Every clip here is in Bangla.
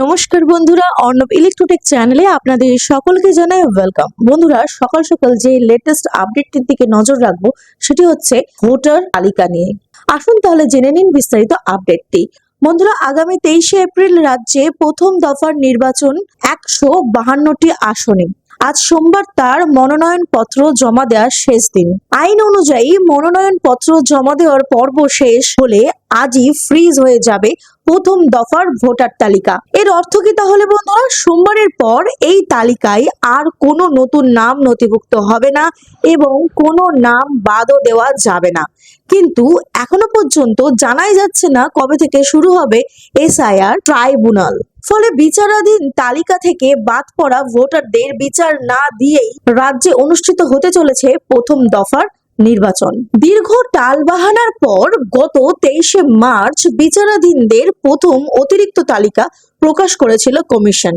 নমস্কার বন্ধুরা, অর্ণব ইলেকট্রোটেক চ্যানেলে আপনাদের সকলকে জানাই ওয়েলকাম। বন্ধুরা, সকাল সকাল যে লেটেস্ট আপডেটটির দিকে নজর রাখবো সেটি হচ্ছে ভোটার তালিকা নিয়ে। আসুন তাহলে জেনে নিন বিস্তারিত আপডেটটি। বন্ধুরা, আগামী 23শে এপ্রিল রাজ্যে প্রথম দফার নির্বাচন 152টি আসনে। আজ সোমবার তার মনোনয়ন পত্র জমা দেওয়ার শেষ দিন। আইন অনুযায়ী মনোনয়ন পত্র জমা দেওয়ার পর্ব শেষ হলে আজই ফ্রিজ হয়ে যাবে প্রথম দফার ভোটার তালিকা। এর অর্থ কি তাহলে বন্ধুরা? সোমবারের পর এই তালিকায় আর কোনো নতুন নাম নথিভুক্ত হবে না এবং কোনো নাম বাদও দেওয়া যাবে না। কিন্তু এখনো পর্যন্ত জানাই যাচ্ছে না কবে থেকে শুরু হবে এসআইআর ট্রাইব্যুনাল। ফলে বিচারাধীন তালিকা থেকে বাদ পড়া ভোটারদের বিচার না দিয়েই রাজ্যে অনুষ্ঠিত হতে চলেছে প্রথম দফার নির্বাচন। দীর্ঘ টালবাহানার পর গত 23শে মার্চ বিচারাধীনদের প্রথম অতিরিক্ত তালিকা প্রকাশ করেছিল কমিশন।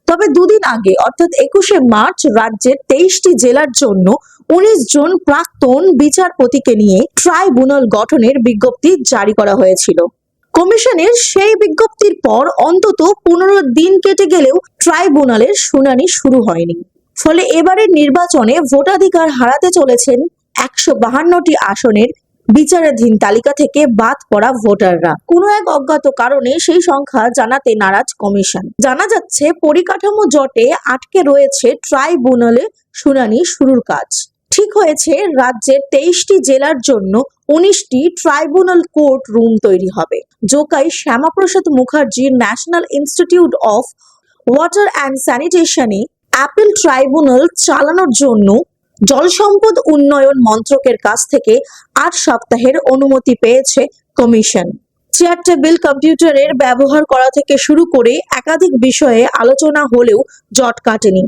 তবে দুদিন আগে অর্থাৎ 21শে মার্চ রাজ্যের 23টি জেলার জন্য 19 জন প্রাক্তন বিচারপতিকে নিয়ে ট্রাইব্যুনাল গঠনের বিজ্ঞপ্তি জারি করা হয়েছিল। কমিশনের সেই বিজ্ঞপ্তির পর অন্তত 15 দিন কেটে গেলেও ট্রাইব্যুনালের শুনানি শুরু হয়নি। ফলে এবারের নির্বাচনে ভোটাধিকার হারাতে চলেছেন 152টি আসনের বিচারাধীন তালিকা থেকে বাদ পড়া ভোটাররা। কোনো এক অজ্ঞাত কারণে সেই সংখ্যা জানাতে নারাজ কমিশন। জানা যাচ্ছে পরিকাঠামো জটে আটকে রয়েছে ট্রাইব্যুনালে শুনানি শুরুর কাজ। ঠিক হয়েছে রাজ্যের 23টি জেলার জন্য 19টি ট্রাইব্যুনাল কোর্ট রুম তৈরি হবে। Joka Shyamaprasad Mukherjee national institute of water and স্যানিটেশনে অ্যাপিল ট্রাইব্যুনাল চালানোর জন্য জল সম্পদ উন্নয়ন মন্ত্রকের কাছ থেকে 8 সপ্তাহের অনুমতি পেয়েছে কমিশন। চেয়ার টেবিল কম্পিউটারের ব্যবহার করা থেকে শুরু করে একাধিক বিষয়ে আলোচনা হলেও জট কাটেনি।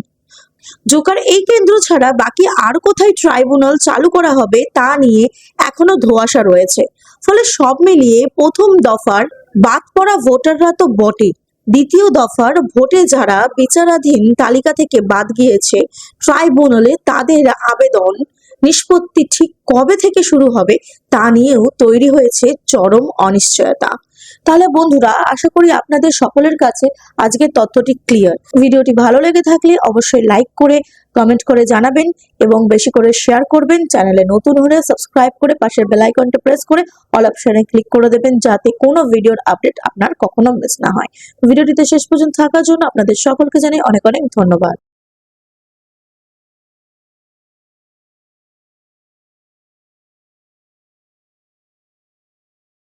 জোকার এই কেন্দ্র ছাড়া বাকি আর কোথায় ট্রাইব্যুনাল চালু করা হবে তা নিয়ে এখনো ধোঁয়াশা রয়েছে। ফলে সব মিলিয়ে প্রথম দফার বাদ পড়া ভোটাররা তো বটে, দ্বিতীয় দফার ভোটে যারা বিচারাধীন তালিকা থেকে বাদ গিয়েছে ট্রাইব্যুনালে তাদের আবেদন নিষ্পত্তি ঠিক কবে থেকে শুরু হবে তা নিয়েও তৈরি হয়েছে চরম অনিশ্চয়তা। তাহলে বন্ধুরা, আশা করি আপনাদের সকলের কাছে আজকের তথ্যটি ক্লিয়ার। ভিডিওটি ভালো লেগে থাকলে অবশ্যই লাইক করে কমেন্ট করে জানাবেন এবং বেশি করে শেয়ার করবেন। চ্যানেলে নতুন হলে সাবস্ক্রাইব করে পাশের বেল আইকনটা প্রেস করে অল অপশনে ক্লিক করে দেবেন যাতে কোনো ভিডিওর আপডেট আপনার কখনো মিস না হয়। ভিডিওটিতে শেষ পর্যন্ত থাকার জন্য আপনাদের সকলকে জানাই অনেক অনেক ধন্যবাদ।